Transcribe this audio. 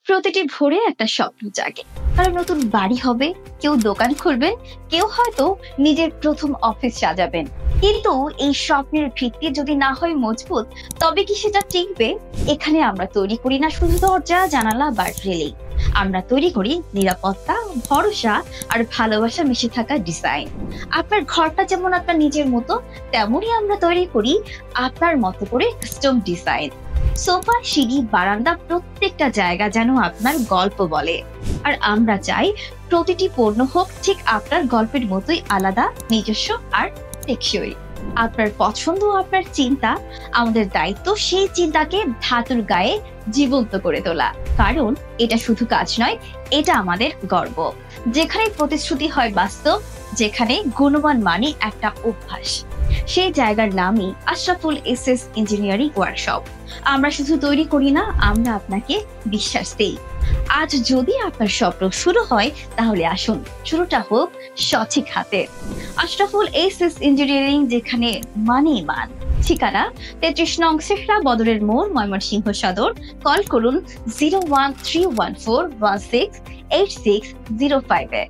প্রতিটি ভোরে একটা স্বপ্ন জাগে। কারো নতুন বাড়ি হবে, কেউ দোকান খুলবেন, কেউ হয়তো নিজের প্রথম অফিস সাজাবেন। কিন্তু এই স্বপ্নের ভিত্তি যদি না হয় মজবুত, তবে কি সেটা টিকবে? এখানে আমরা তৈরি করি না শুধু দরজা, জানালা বা রেলিং, আমরা তৈরি করি নিরাপত্তা, ভরসা আর ভালোবাসা মিশে থাকা ডিজাইন। আপনার ঘরটা যেমন আপনার নিজের মতো, তেমনই আমরা তৈরি করি আপনার মতো করে কাস্টম ডিজাইন। সোফা, সিঁড়ি, বারান্দা, প্রত্যেকটা জায়গা যেন আপনার গল্প বলে। আর আমরা চাই প্রতিটি পণ্য হোক ঠিক আপনার গল্পের মতোই আলাদা, নিজস্ব আর টেকসই। আপনার পছন্দ, আপনার চিন্তা, আমাদের দায়িত্ব সেই চিন্তাকে ধাতুর গায়ে জীবন্ত করে তোলা। কারণ এটা শুধু কাজ নয়, এটা আমাদের গর্ব। যেখানে প্রতিশ্রুতি হয় বাস্তব, যেখানে গুণমান মানে একটা অভ্যাস, সেই জায়গার নামই আশরাফুল এসএস ইঞ্জিনিয়ারিং ওয়ার্কশপ। আমরা শুধু তৈরি করি না, আমরা আপনাকে বিশ্বাস দেই। আজ যদি আপনার স্বপ্ন শুরু হয়, তাহলে আসুন শুরুটা হোক সঠিক হাতে। আশরাফুল এসএস ইঞ্জিনিয়ারিং, যেখানে মানে মান। ঠিকানা 33 নং শেখরা বদরের মোড়, ময়মনসিংহ সদর। কল করুন 01314168605-এ।